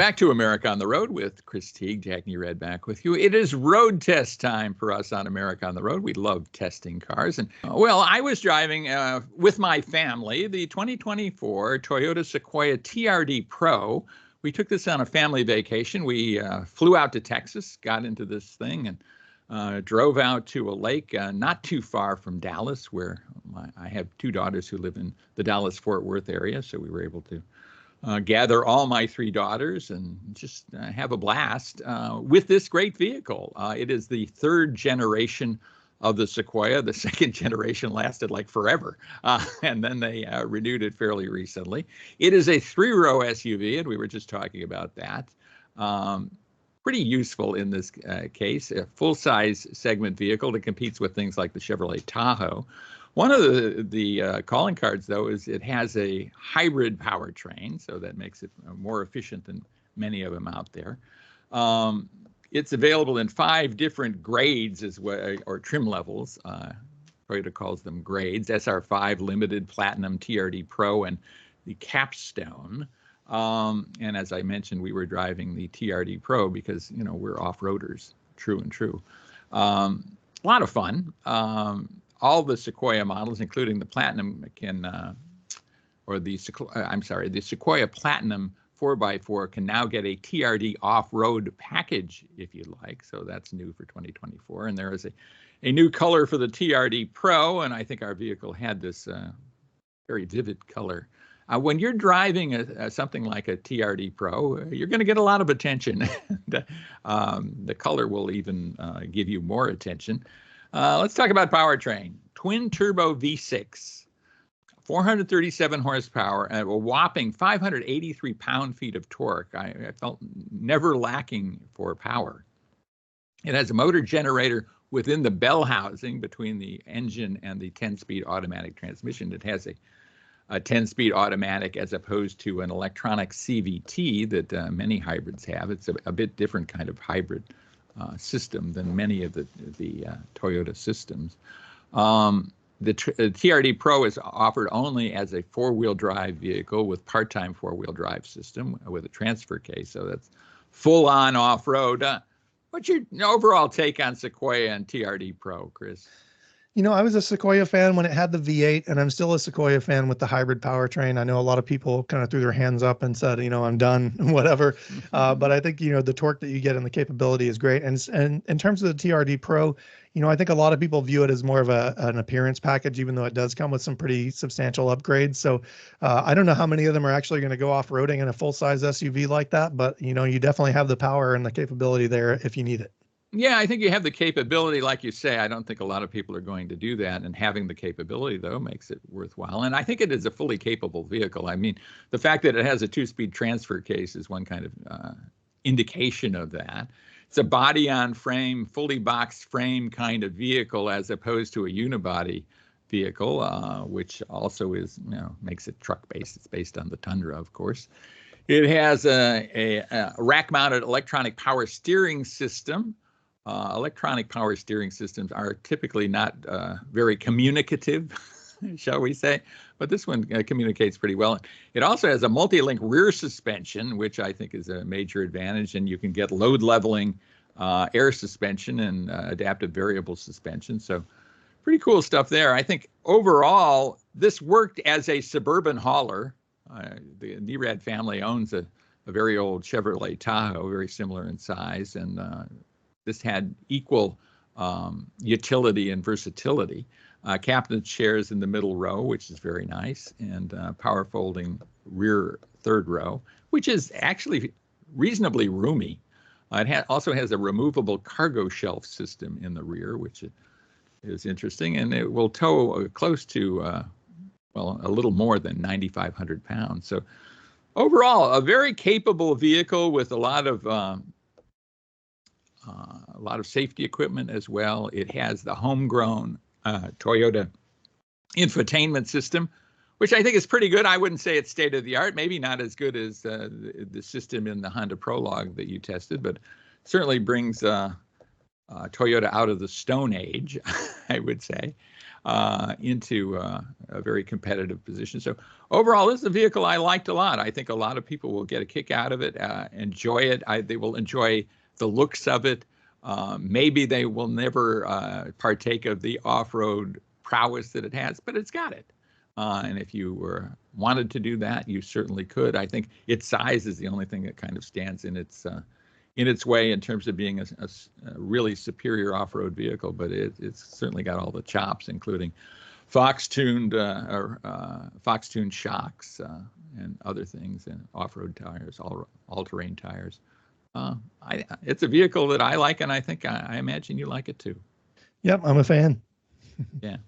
Back to America on the Road with Chris Teague, Jack Nerad back with you. It is road test time for us on America on the Road. We love testing cars. And well, I was driving with my family the 2024 Toyota Sequoia TRD Pro. We took this on a family vacation. We flew out to Texas, got into this thing, and drove out to a lake not too far from Dallas, where I have two daughters who live in the Dallas-Fort Worth area. So we were able to gather all my three daughters and just have a blast with this great vehicle. It is the third generation of the Sequoia. The second generation lasted like forever, and then they renewed it fairly recently. It is a three-row SUV, and we were just talking about that. Pretty useful in this case, a full-size segment vehicle that competes with things like the Chevrolet Tahoe. One of the calling cards, though, is it has a hybrid powertrain, so that makes it more efficient than many of them out there. It's available in 5 different grades as well, or trim levels. Toyota calls them grades: SR5, Limited, Platinum, TRD Pro, and the Capstone. And as I mentioned, we were driving the TRD Pro because, you know, we're off-roaders, true and true. A lot of fun. All the Sequoia models, including the Platinum, the Sequoia Platinum 4x4 can now get a TRD off-road package if you'd like. So that's new for 2024. And there is a new color for the TRD Pro, and I think our vehicle had this very vivid color. When you're driving something like a TRD Pro, you're going to get a lot of attention. The color will even give you more attention. Let's talk about powertrain. Twin turbo V6, 437 horsepower, and a whopping 583 pound-feet of torque. I felt never lacking for power. It has a motor generator within the bell housing between the engine and the 10-speed automatic transmission. It has a 10-speed automatic as opposed to an electronic CVT that many hybrids have. It's a bit different kind of hybrid system than many of the Toyota systems. The TRD Pro is offered only as a 4-wheel drive vehicle with part-time 4-wheel drive system with a transfer case, so that's full-on off-road. What's your overall take on Sequoia and TRD Pro, Chris? You know, I was a Sequoia fan when it had the V8, and I'm still a Sequoia fan with the hybrid powertrain. I know a lot of people kind of threw their hands up and said, you know, I'm done, whatever. But I think, you know, the torque that you get and the capability is great. And in terms of the TRD Pro, you know, I think a lot of people view it as more of an appearance package, even though it does come with some pretty substantial upgrades. So I don't know how many of them are actually going to go off-roading in a full-size SUV like that, but, you know, you definitely have the power and the capability there if you need it. Yeah, I think you have the capability, like you say. I don't think a lot of people are going to do that, and having the capability, though, makes it worthwhile. And I think it is a fully capable vehicle. I mean, the fact that it has a 2-speed transfer case is one kind of indication of that. It's a body-on-frame, fully boxed frame kind of vehicle as opposed to a unibody vehicle, which also is, you know, makes it truck-based. It's based on the Tundra, of course. It has a rack-mounted electronic power steering system. Electronic power steering systems are typically not very communicative, shall we say, but this one communicates pretty well. It also has a multi-link rear suspension, which I think is a major advantage, and you can get load leveling air suspension and adaptive variable suspension. So pretty cool stuff there. I think overall, this worked as a suburban hauler. The Nerad family owns a very old Chevrolet Tahoe, very similar in size, and this had equal utility and versatility. Captain's chairs in the middle row, which is very nice, and power folding rear third row, which is actually reasonably roomy. It also has a removable cargo shelf system in the rear, which is interesting, and it will tow close to, well, a little more than 9,500 pounds. So overall, a very capable vehicle with a lot of safety equipment as well. It has the homegrown Toyota infotainment system, which I think is pretty good. I wouldn't say it's state of the art, maybe not as good as the system in the Honda Prologue that you tested, but certainly brings Toyota out of the Stone Age, I would say. into a very competitive position. So overall, this is a vehicle I liked a lot. I think a lot of people will get a kick out of it, enjoy it. They will enjoy the looks of it. Maybe they will never partake of the off-road prowess that it has, but it's got it. And if you wanted to do that, you certainly could. I think its size is the only thing that kind of stands in its way in terms of being a really superior off-road vehicle, but it's certainly got all the chops, including Fox-tuned shocks and other things, and off-road tires, all-terrain tires. It's a vehicle that I like, and I think I imagine you like it too. Yep, I'm a fan. Yeah.